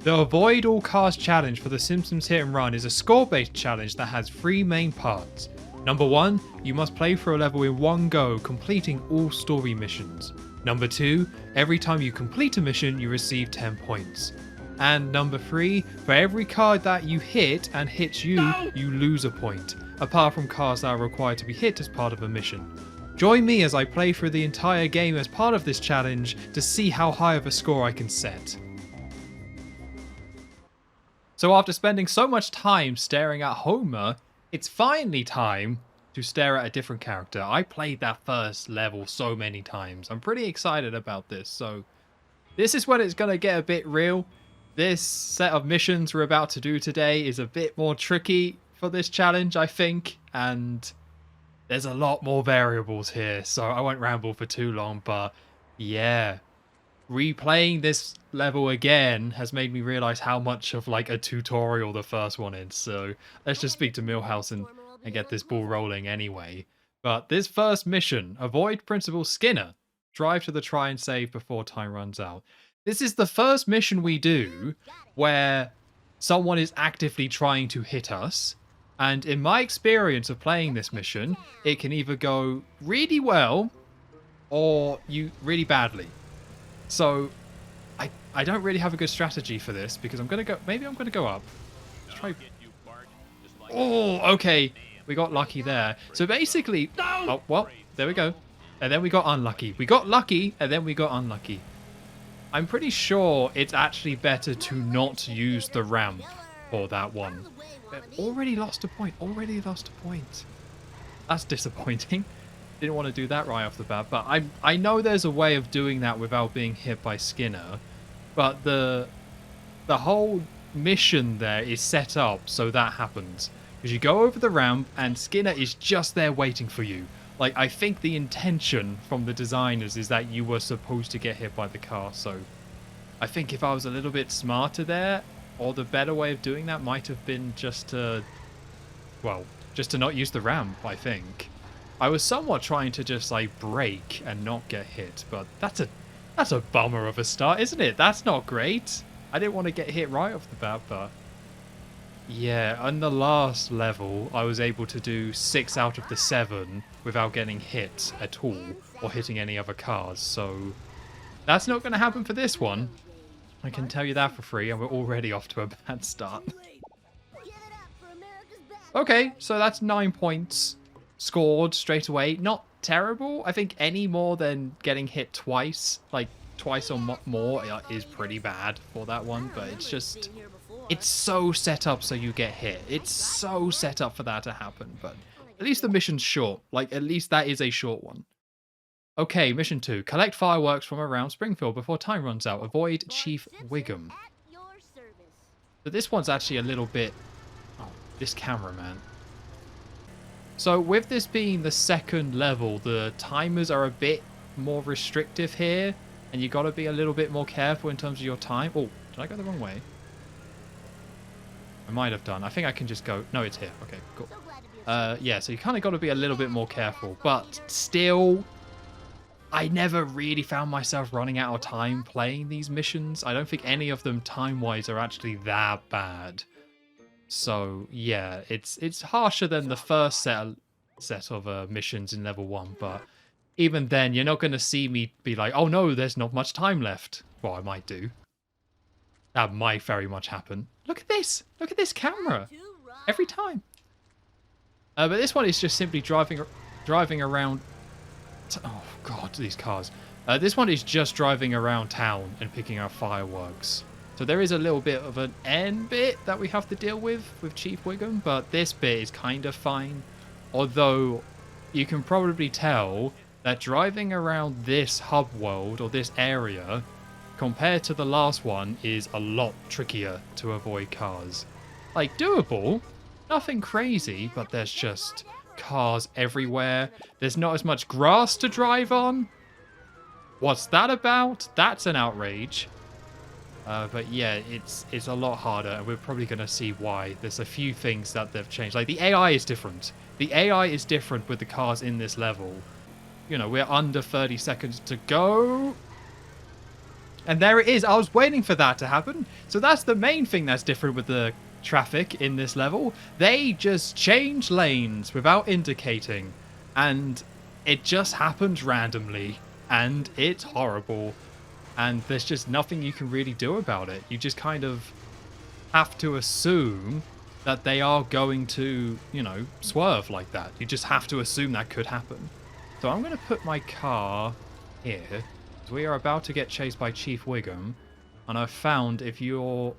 The Avoid All Cars challenge for the Simpsons Hit and Run is a score-based challenge that has three main parts. Number 1, you must play through a level in one go, completing all story missions. Number 2, every time you complete a mission, you receive 10 points. And number 3, for every car that you hit and hits you, you lose a point, apart from cars that are required to be hit as part of a mission. Join me as I play through the entire game as part of this challenge to see how high of a score I can set. So after spending so much time staring at Homer, it's finally time to stare at a different character. I played that first level so many times. I'm pretty excited about this. So this is when it's going to get a bit real. This set of missions we're about to do today is a bit more tricky for this challenge, I think. And there's a lot more variables here, so I won't ramble for too long. But yeah, replaying this level again has made me realize how much of like a tutorial the first one is. So let's just speak to Milhouse and get this ball rolling anyway. But this first mission, avoid Principal Skinner. Drive to the try and save before time runs out. This is the first mission we do where someone is actively trying to hit us. And in my experience of playing this mission, it can either go really well or really badly. So I don't really have a good strategy for this because I'm going to go, maybe I'm going to go up. Let's try. Oh, okay. We got lucky there. So basically, oh, well, there we go. And then we got unlucky. We got lucky and then we got unlucky. I'm pretty sure it's actually better to not use the ramp for that one. Already lost a point. Already lost a point. That's disappointing. Didn't want to do that right off the bat, but I know there's a way of doing that without being hit by Skinner, but the whole mission there is set up so that happens. Because you go over the ramp and Skinner is just there waiting for you. Like, I think the intention from the designers is that you were supposed to get hit by the car, so I think if I was a little bit smarter there, or the better way of doing that might have been just to not use the ramp, I think. I was somewhat trying to just like brake and not get hit, but that's a bummer of a start, isn't it? That's not great. I didn't want to get hit right off the bat, but yeah, on the last level, I was able to do 6 out of the 7 without getting hit at all or hitting any other cars. So that's not going to happen for this one. I can tell you that for free, and we're already off to a bad start. Okay, so that's 9 points scored straight away. Not terrible. I think any more than getting hit twice, like twice or more, is pretty bad for that one. But it's just, it's so set up so you get hit. It's so set up for that to happen. But at least the mission's short. Like, at least that is a short one. Okay, mission 2. Collect fireworks from around Springfield before time runs out. Avoid Chief Wiggum. So this one's actually a little bit... Oh, this cameraman. So with this being the second level, the timers are a bit more restrictive here. And you got to be a little bit more careful in terms of your time. Oh, did I go the wrong way? I might have done. I think I can just go... No, it's here. Okay, cool. Yeah, so you kind of got to be a little bit more careful. But still... I never really found myself running out of time playing these missions. I don't think any of them time-wise are actually that bad. So yeah, it's harsher than the first set of missions in level 1, but even then, you're not going to see me be like, oh no, there's not much time left. Well, I might do. That might very much happen. Look at this! Look at this camera! Every time. But this one is just simply driving around... Oh god, these cars. This one is just driving around town and picking up fireworks. So there is a little bit of an end bit that we have to deal with Chief Wiggum, but this bit is kind of fine. Although you can probably tell that driving around this hub world or this area compared to the last one is a lot trickier to avoid cars. Like, doable, nothing crazy, but there's just cars everywhere. There's not as much grass to drive on. What's that about? That's an outrage. But yeah, it's a lot harder, and we're probably going to see why. There's a few things that they've changed. Like, the AI is different. The AI is different with the cars in this level. You know, we're under 30 seconds to go. And there it is. I was waiting for that to happen. So that's the main thing that's different with the traffic in this level. They just change lanes without indicating. And it just happens randomly. And it's horrible. And there's just nothing you can really do about it. You just kind of have to assume that they are going to, you know, swerve like that. You just have to assume that could happen. So I'm going to put my car here. We are about to get chased by Chief Wiggum. And I've found if you're...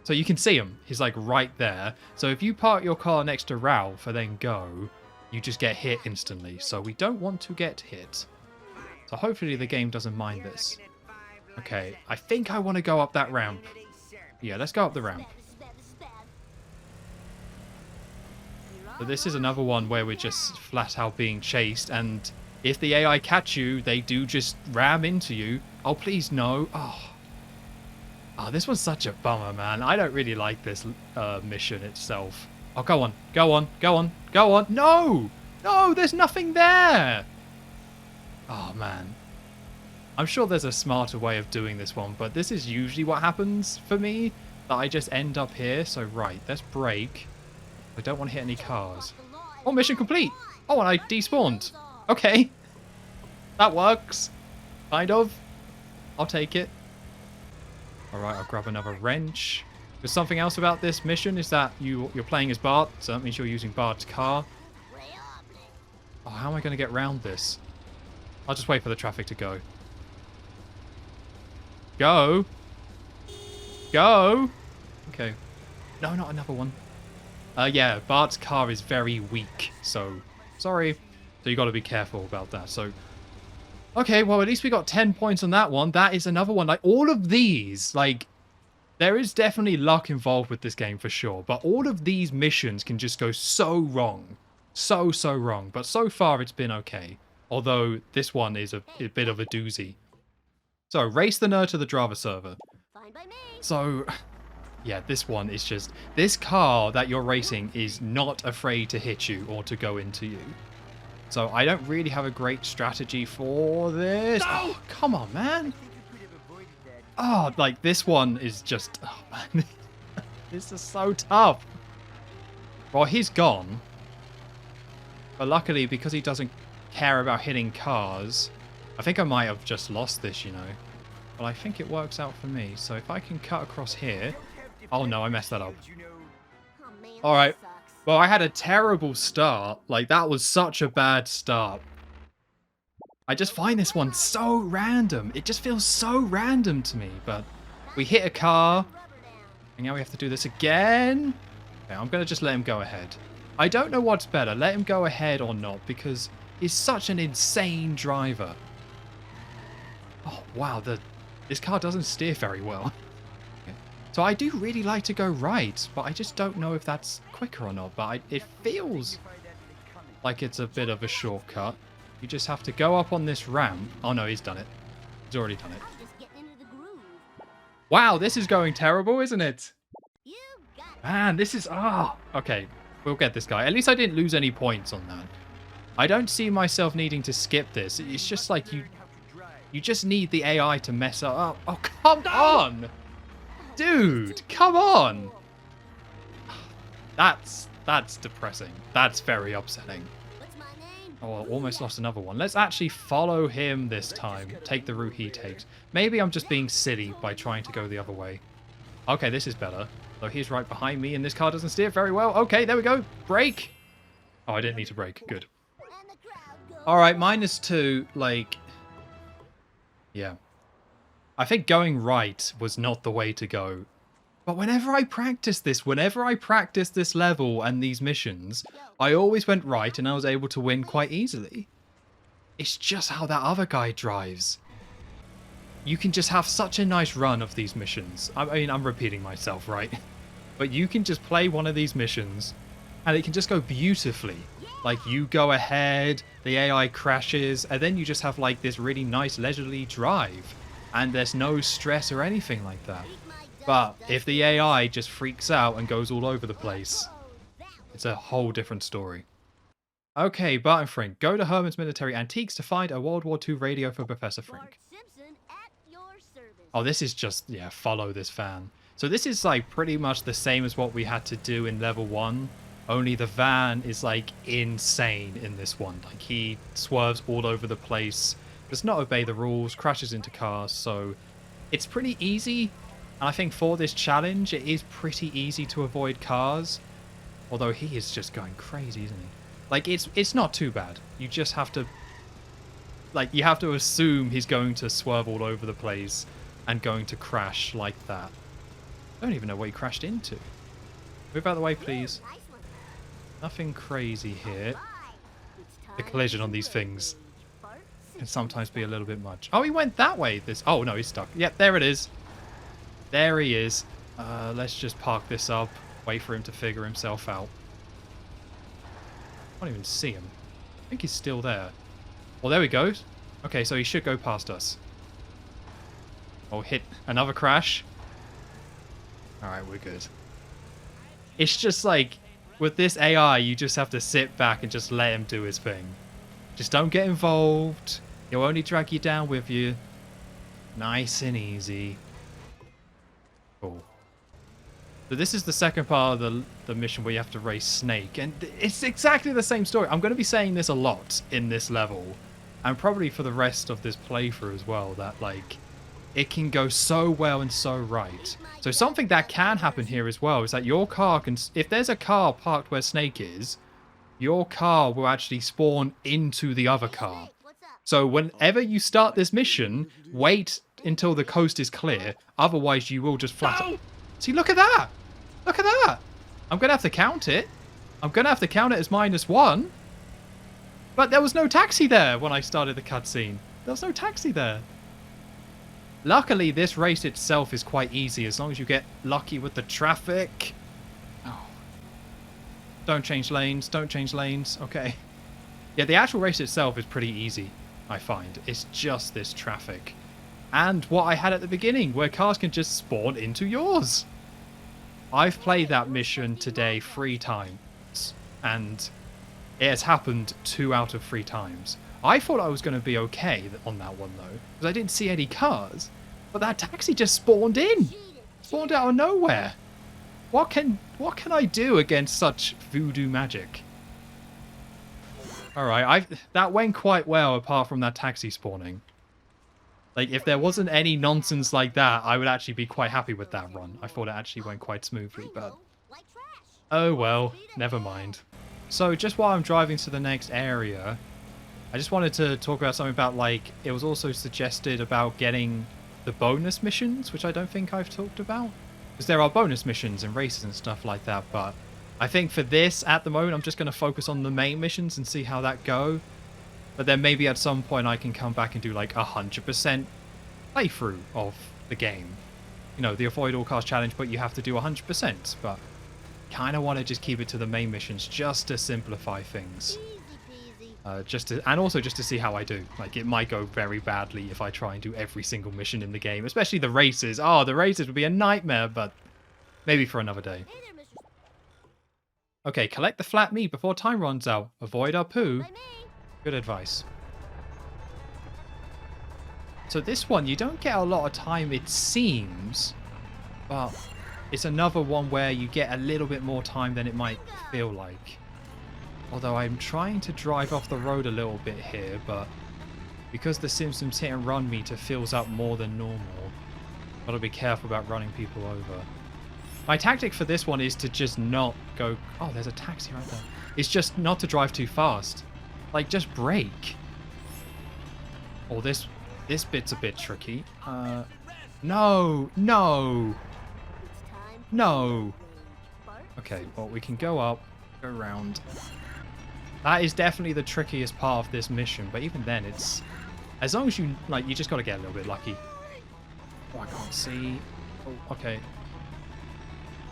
So you can see him. He's like right there. So if you park your car next to Ralph and then go, you just get hit instantly. So we don't want to get hit. So hopefully the game doesn't mind this. Okay, I think I want to go up that ramp. Yeah, let's go up the ramp. So this is another one where we're just flat out being chased, and if the AI catch you, they do just ram into you. Oh, please, no. Oh, this one's such a bummer, man. I don't really like this mission itself. Oh, go on. Go on. Go on. Go on. No! No, there's nothing there! Oh, man. I'm sure there's a smarter way of doing this one, but this is usually what happens for me. That I just end up here. So, right, let's brake. I don't want to hit any cars. Oh, mission complete! Oh, and I despawned. Okay. That works. Kind of. I'll take it. Alright, I'll grab another wrench. There's something else about this mission is that you're playing as Bart, so that means you're using Bart's car. Oh, how am I going to get around this? I'll just wait for the traffic to go. Go! Go! Okay. No, not another one. Yeah, Bart's car is very weak, so sorry. So you got to be careful about that. So, okay, well, at least we got 10 points on that one. That is another one. Like, all of these, like, there is definitely luck involved with this game for sure. But all of these missions can just go so wrong. So wrong. But so far, it's been okay. Although, this one is a bit of a doozy. So, race the nerd to the driver server. So... yeah, this one is just... this car that you're racing is not afraid to hit you or to go into you. So I don't really have a great strategy for this. No! Oh, come on, man. Oh, like, this one is just... oh, man. This is so tough. Well, he's gone. But luckily, because he doesn't care about hitting cars... I think I might have just lost this, you know. But I think it works out for me. So if I can cut across here... oh no, I messed that up. Alright. Well, I had a terrible start. Like, that was such a bad start. I just find this one so random. It just feels so random to me. But we hit a car. And now we have to do this again. Okay, I'm going to just let him go ahead. I don't know what's better. Let him go ahead or not. Because he's such an insane driver. Oh, wow. This car doesn't steer very well. So I do really like to go right, but I just don't know if that's quicker or not. But it feels like it's a bit of a shortcut. You just have to go up on this ramp. Oh no, he's done it. He's already done it. Wow, this is going terrible, isn't it? Man, this is... ah. Okay, we'll get this guy. At least I didn't lose any points on that. I don't see myself needing to skip this. It's just like you just need the AI to mess up. Oh, come on! Dude, come on! That's depressing. That's very upsetting. Oh, I almost lost another one. Let's actually follow him this time. Take the route he takes. Maybe I'm just being silly by trying to go the other way. Okay, this is better. So he's right behind me and this car doesn't steer very well. Okay, there we go. Brake. Oh, I didn't need to brake. Good. Alright, -2. Like... yeah. I think going right was not the way to go. But whenever I practice this level and these missions, I always went right and I was able to win quite easily. It's just how that other guy drives. You can just have such a nice run of these missions. I mean, I'm repeating myself, right? But you can just play one of these missions and it can just go beautifully. Like, you go ahead, the AI crashes, and then you just have like this really nice leisurely drive. And there's no stress or anything like that. But if the AI just freaks out and goes all over the place, it's a whole different story. Okay, Bart and Frink, go to Herman's Military Antiques to find a World War II radio for Professor Frink. Bart Simpson at your service. Oh, this is just, yeah, follow this van. So this is like pretty much the same as what we had to do in level 1. Only the van is like insane in this one. Like he swerves all over the place, does not obey the rules, crashes into cars. So it's pretty easy. And I think for this challenge, it is pretty easy to avoid cars. Although he is just going crazy, isn't he? Like it's not too bad. You just have to, like, you have to assume he's going to swerve all over the place and going to crash like that. I don't even know what he crashed into. Move out of the way, please. Nothing crazy here. The collision on these things can sometimes be a little bit much. Oh, he went that way. Oh, no, he's stuck. Yep, there it is. There he is. Let's just park this up. Wait for him to figure himself out. I can't even see him. I think he's still there. Well, there we go. Okay, so he should go past us. Oh, hit another crash. Alright, we're good. It's just like, with this AI, you just have to sit back and just let him do his thing. Just don't get involved. He'll only drag you down with you. Nice and easy. Cool. So this is the second part of the mission where you have to race Snake. And it's exactly the same story. I'm going to be saying this a lot in this level. And probably for the rest of this playthrough as well. That, like, it can go so well and so right. So something that can happen here as well is that your car can... If there's a car parked where Snake is, your car will actually spawn into the other car. So whenever you start this mission, wait until the coast is clear. Otherwise, you will just flat... No! See, look at that! Look at that! I'm going to have to count it. I'm going to have to count it as -1. But there was no taxi there when I started the cutscene. There was no taxi there. Luckily, this race itself is quite easy as long as you get lucky with the traffic. Oh. Don't change lanes. Don't change lanes. Okay. Yeah, the actual race itself is pretty easy, I find. It's just this traffic. And what I had at the beginning, where cars can just spawn into yours. I've played that mission today 3 times. And it has happened 2 out of 3 times. I thought I was going to be okay on that one, though, because I didn't see any cars. But that taxi just spawned in. Spawned out of nowhere. What can I do against such voodoo magic? Alright, that went quite well apart from that taxi spawning. Like, if there wasn't any nonsense like that, I would actually be quite happy with that run. I thought it actually went quite smoothly, but... Oh well, never mind. So, just while I'm driving to the next area... I just wanted to talk about something about, like, it was also suggested about getting the bonus missions, which I don't think I've talked about. Because there are bonus missions and races and stuff like that, but I think for this, at the moment, I'm just going to focus on the main missions and see how that go. But then maybe at some point I can come back and do, like, 100% playthrough of the game. You know, the Avoid All Cars challenge, but you have to do 100%. But kind of want to just keep it to the main missions just to simplify things. And also just to see how I do. Like, it might go very badly if I try and do every single mission in the game, especially the races. Oh, the races would be a nightmare, but maybe for another day. Okay, collect the flat meat before time runs out. Avoid our poo. Good advice. So this one, you don't get a lot of time, it seems, but it's another one where you get a little bit more time than it might feel like. Although I'm trying to drive off the road a little bit here, but because the Simpsons hit and run meter fills up more than normal, gotta be careful about running people over. My tactic for this one is to just not go... Oh, there's a taxi right there. It's just not to drive too fast. Like, just brake. Oh, this bit's a bit tricky. No! No! No! Okay, well, we can go up, go around... That is definitely the trickiest part of this mission, but even then, it's... As long as you, like, you just gotta get a little bit lucky. Oh, I can't see. Oh, okay.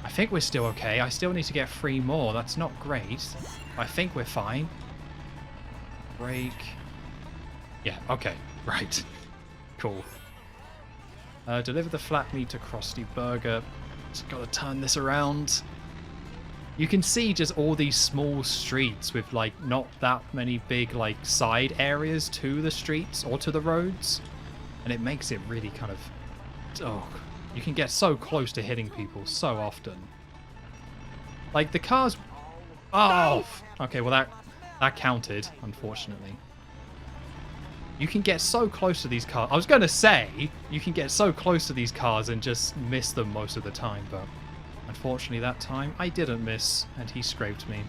I think we're still okay. I still need to get 3 more. That's not great. I think we're fine. Brake. Yeah, okay. Right. Cool. Deliver the flat meat to Krusty Burger. Just gotta turn this around. You can see just all these small streets with, like, not that many big, like, side areas to the streets or to the roads. And it makes it really kind of Oh, you can get so close to hitting people so often. Like, the cars... Oh! Okay, well, that counted, unfortunately. You can get so close to these cars. I was going to say, you can get so close to these cars and just miss them most of the time, but unfortunately that time, I didn't miss, and he scraped me.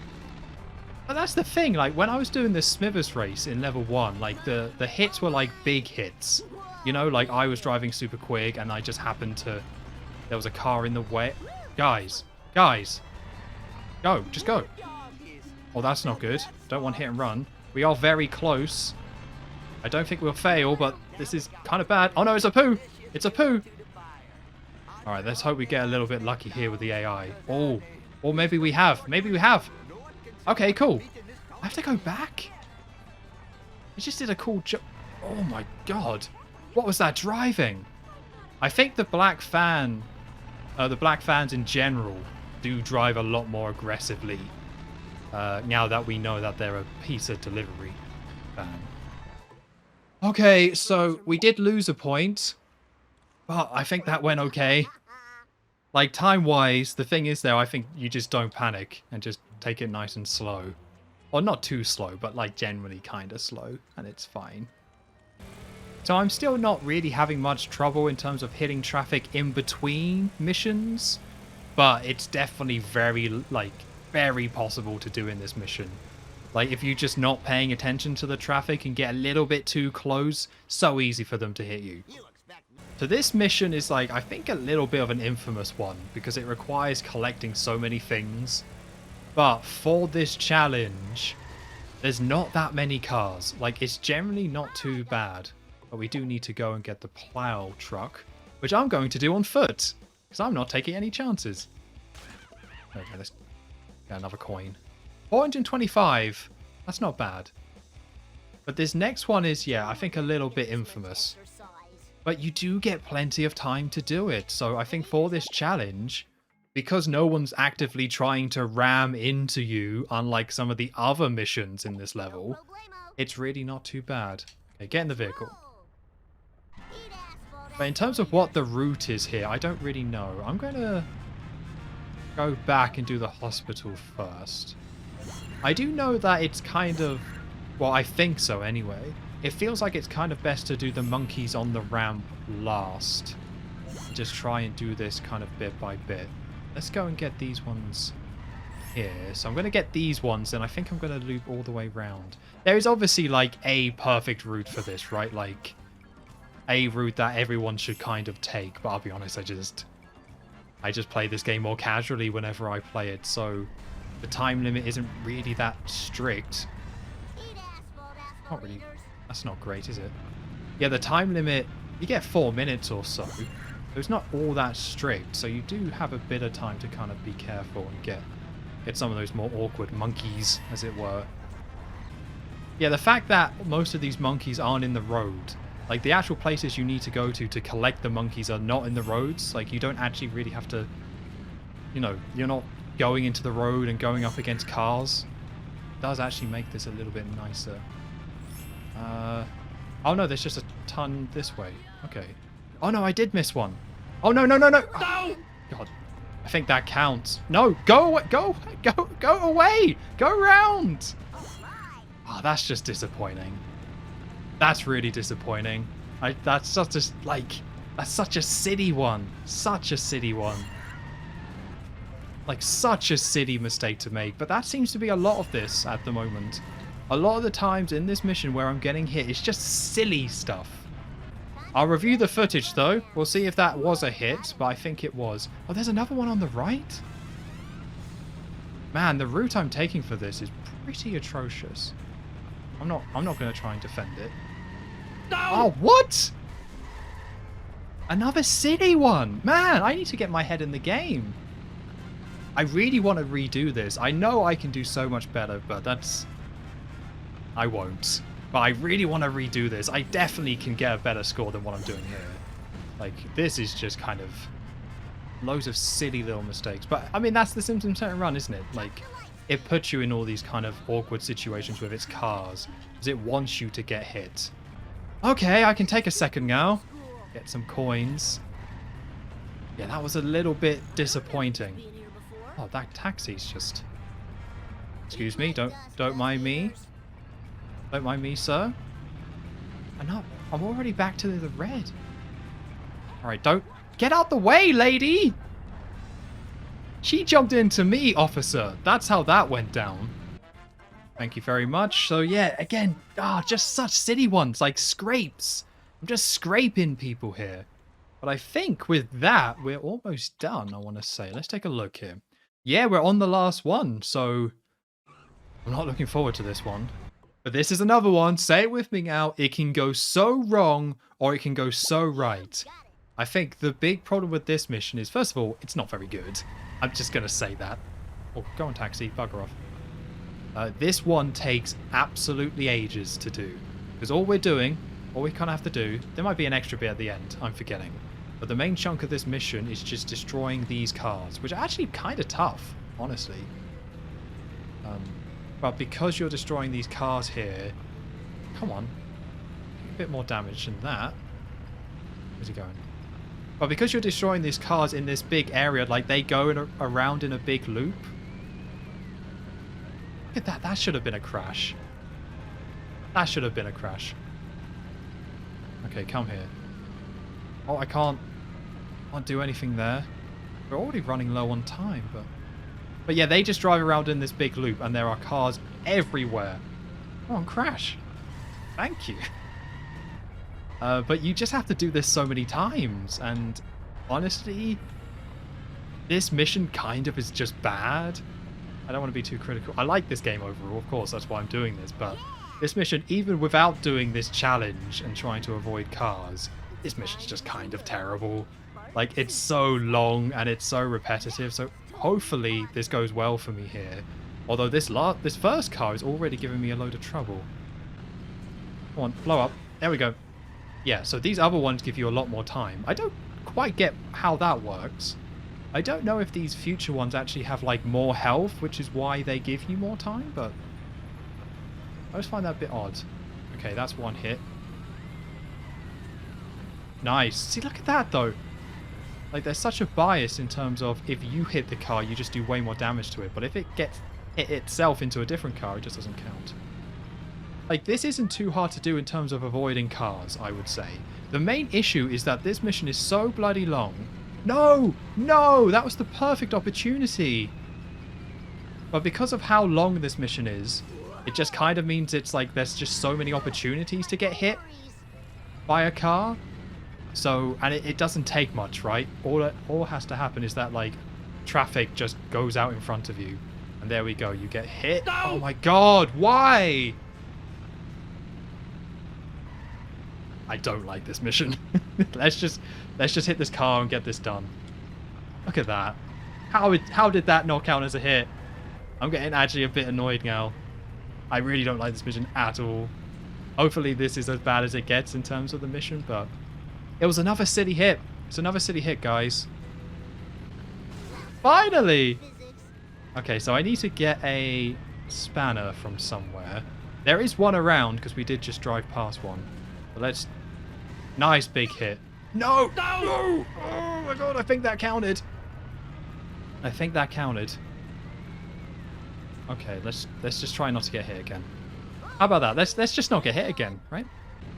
But that's the thing, like, when I was doing the Smithers race in level 1, like, the hits were, like, big hits. You know, like, I was driving super quick, and I just happened to... There was a car in the way. Guys! Go! Just go! Oh, that's not good. Don't want hit and run. We are very close. I don't think we'll fail, but this is kind of bad. Oh, no, it's a poo! It's a poo! Alright, let's hope we get a little bit lucky here with the AI. Oh, or maybe we have. Maybe we have. Okay, cool. I have to go back? It just did a cool jump. Oh my god. What was that driving? I think the black fans in general do drive a lot more aggressively now that we know that they're a pizza delivery fan. Okay, so we did lose a point, but I think that went okay. Like, time-wise, the thing is, though, I think you just don't panic and just take it nice and slow. Or not too slow, but, like, generally kind of slow, and it's fine. So I'm still not really having much trouble in terms of hitting traffic in between missions, but it's definitely very possible to do in this mission. Like, if you're just not paying attention to the traffic and get a little bit too close, so easy for them to hit you. So this mission is, like, I think a little bit of an infamous one, because it requires collecting so many things. But for this challenge, there's not that many cars. Like, it's generally not too bad. But we do need to go and get the plow truck, which I'm going to do on foot, because I'm not taking any chances. Okay, let's get another coin. 425. That's not bad. But this next one is, yeah, I think a little bit infamous. But you do get plenty of time to do it. So I think for this challenge, because no one's actively trying to ram into you, unlike some of the other missions in this level, it's really not too bad. Okay, get in the vehicle. But in terms of what the route is here, I don't really know. I'm going to go back and do the hospital first. I do know that it's kind of... Well, I think so anyway. It feels like it's kind of best to do the monkeys on the ramp last. Just try and do this kind of bit by bit. Let's go and get these ones here. So I'm going to get these ones, and I think I'm going to loop all the way around. There is obviously, like, a perfect route for this, right? Like, a route that everyone should kind of take. But I'll be honest, I just play this game more casually whenever I play it. So the time limit isn't really that strict. Not really. That's not great, is it? Yeah, the time limit, you get 4 minutes or so. So it's not all that strict. So you do have a bit of time to kind of be careful and get some of those more awkward monkeys, as it were. Yeah, the fact that most of these monkeys aren't in the road, like the actual places you need to go to collect the monkeys are not in the roads. Like, you don't actually really have to, you know, you're not going into the road and going up against cars. It does actually make this a little bit nicer. Oh no, there's just a ton this way. Okay. Oh no, I did miss one. Oh no. No! God. I think that counts. No, go away. Go away. Go around. Oh, that's just disappointing. That's really disappointing. That's such a city one. Such a city one. Like, such a city mistake to make. But that seems to be a lot of this at the moment. A lot of the times in this mission where I'm getting hit, it's just silly stuff. I'll review the footage though. We'll see if that was a hit, but I think it was. Oh, there's another one on the right? Man, the route I'm taking for this is pretty atrocious. I'm not going to try and defend it. No! Oh, what? Another city one. Man, I need to get my head in the game. I really want to redo this. I know I can do so much better, but I won't. But I really want to redo this. I definitely can get a better score than what I'm doing here. Like, this is just kind of loads of silly little mistakes. But, I mean, that's the Simpsons Hit and Run, isn't it? Like, it puts you in all these kind of awkward situations with its cars, because it wants you to get hit. Okay, I can take a second now. Get some coins. Yeah, that was a little bit disappointing. Oh, that taxi's just... Excuse me, don't mind me. Don't mind me, sir. I'm already back to the red. Alright, don't... Get out the way, lady! She jumped into me, officer. That's how that went down. Thank you very much. So yeah, again, just such silly ones, like scrapes. I'm just scraping people here. But I think with that, we're almost done, I want to say. Let's take a look here. Yeah, we're on the last one, so I'm not looking forward to this one. But this is another one. Say it with me now. It can go so wrong or it can go so right. I think the big problem with this mission is, first of all, it's not very good. I'm just going to say that. Oh, go on, taxi. Bugger off. This one takes absolutely ages to do. Because all we kind of have to do, there might be an extra bit at the end. I'm forgetting. But the main chunk of this mission is just destroying these cars, which are actually kind of tough, honestly. But because you're destroying these cars here... Come on. A bit more damage than that. Where's he going? But because you're destroying these cars in this big area, like they go around in a big loop. Look at that. That should have been a crash. That should have been a crash. Okay, come here. Oh, I can't do anything there. We're already running low on time, but yeah, they just drive around in this big loop and there are cars everywhere. Come on, crash. Thank you. But you just have to do this so many times, and honestly, this mission kind of is just bad. I don't want to be too critical. I like this game overall, of course, that's why I'm doing this, but this mission, even without doing this challenge and trying to avoid cars, this mission's just kind of terrible. Like, it's so long and it's so repetitive, so hopefully this goes well for me here. Although this first car is already giving me a load of trouble. Come on, blow up. There we go. Yeah, so these other ones give you a lot more time. I don't quite get how that works. I don't know if these future ones actually have, like, more health, which is why they give you more time, but I just find that a bit odd. Okay, that's one hit. Nice. See, look at that, though. Like, there's such a bias in terms of if you hit the car, you just do way more damage to it. But if it gets hit itself into a different car, it just doesn't count. Like, this isn't too hard to do in terms of avoiding cars, I would say. The main issue is that this mission is so bloody long. No! No! That was the perfect opportunity! But because of how long this mission is, it just kind of means it's like there's just so many opportunities to get hit by a car. So, and it doesn't take much, right? All has to happen is that, like, traffic just goes out in front of you. And there we go, you get hit. No! Oh my god, why? I don't like this mission. let's just hit this car and get this done. Look at that. How did that not count as a hit? I'm getting actually a bit annoyed now. I really don't like this mission at all. Hopefully this is as bad as it gets in terms of the mission, but it was another silly hit. It's another silly hit, guys. Finally! Okay, so I need to get a spanner from somewhere. There is one around, because we did just drive past one. But let's... Nice big hit. No! No! No! Oh my god, I think that counted. I think that counted. Okay, let's just try not to get hit again. How about that? Let's just not get hit again, right?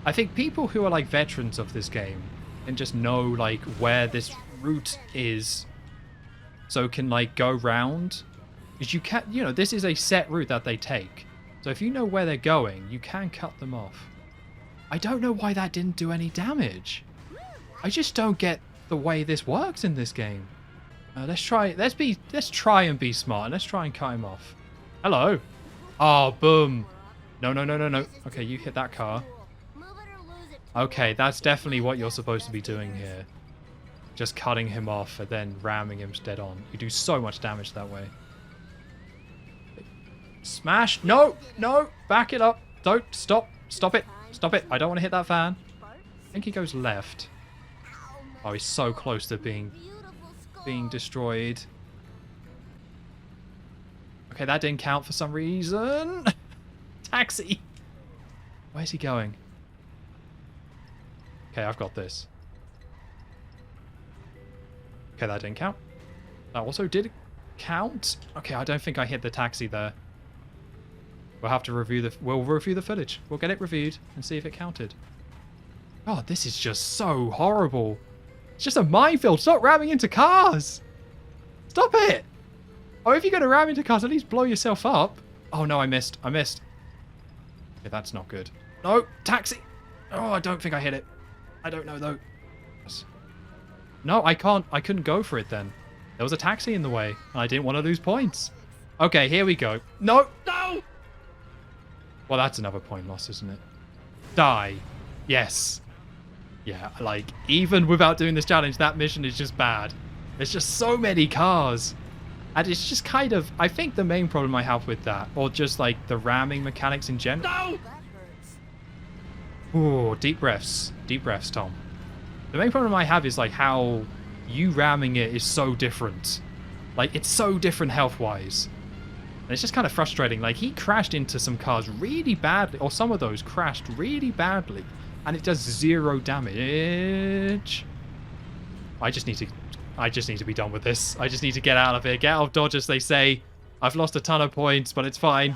I think people who are like veterans of this game and just know like where this route is, so can like go round. Because you can't, you know, this is a set route that they take. So if you know where they're going, you can cut them off. I don't know why that didn't do any damage. I just don't get the way this works in this game. Let's try and be smart. Let's try and cut him off. Hello. Oh, boom. No. Okay, you hit that car. Okay, that's definitely what you're supposed to be doing here. Just cutting him off and then ramming him dead on. You do so much damage that way. Smash. No. Back it up. Don't. Stop it. Stop it. I don't want to hit that van. I think he goes left. Oh, he's so close to being destroyed. Okay, that didn't count for some reason. Taxi. Where's he going? Okay, I've got this. Okay, that didn't count. That also did count. Okay, I don't think I hit the taxi there. We'll have to review the footage. We'll get it reviewed and see if it counted. God, this is just so horrible. It's just a minefield. Stop ramming into cars. Stop it. Or if you're going to ram into cars, at least blow yourself up. Oh, no, I missed. I missed. Okay, that's not good. No, taxi. Oh, I don't think I hit it. I don't know, though. No, I can't. I couldn't go for it then. There was a taxi in the way, and I didn't want to lose points. Okay, here we go. No, no. Well, that's another point loss, isn't it? Die. Yes. Yeah, like, even without doing this challenge, that mission is just bad. There's just so many cars. And it's just kind of, I think the main problem I have with that, or just like the ramming mechanics in general. No! Ooh, deep breaths. Deep breaths, Tom. The main problem I have is like how you ramming it is so different. Like, it's so different health-wise. And it's just kind of frustrating. Like, he crashed into some cars really badly, or some of those crashed really badly, and it does 0 damage. I just need to be done with this. I just need to get out of here. Get out of Dodge, as they say. I've lost a ton of points, but it's fine.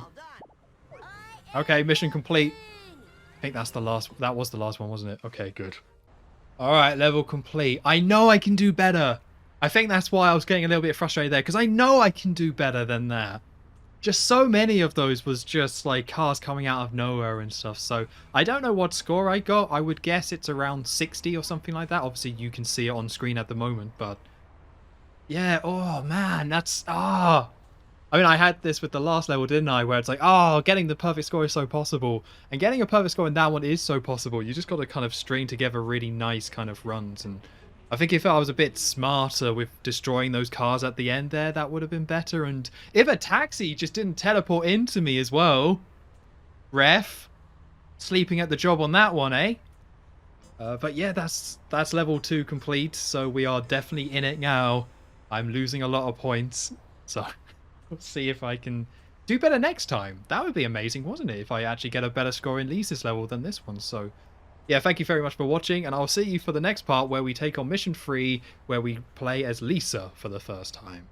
Okay, mission complete. I think that was the last one, wasn't it? Okay, good. All right, level complete. I know I can do better. I think that's why I was getting a little bit frustrated there, because I know I can do better than that. Just so many of those was just like cars coming out of nowhere and stuff. So I don't know what score I got. I would guess it's around 60 or something like that. Obviously, you can see it on screen at the moment, but yeah. Oh man, that's I mean, I had this with the last level, didn't I? Where it's like, oh, getting the perfect score is so possible, and getting a perfect score in that one is so possible. You just got to kind of string together really nice kind of runs, and I think if I was a bit smarter with destroying those cars at the end there, that would have been better. And if a taxi just didn't teleport into me as well. Ref. Sleeping at the job on that one, eh? But yeah, that's level 2 complete. So we are definitely in it now. I'm losing a lot of points. So we'll see if I can do better next time. That would be amazing, wasn't it? If I actually get a better score in Lisa's level than this one. So yeah, thank you very much for watching, and I'll see you for the next part where we take on Mission 3, where we play as Lisa for the first time.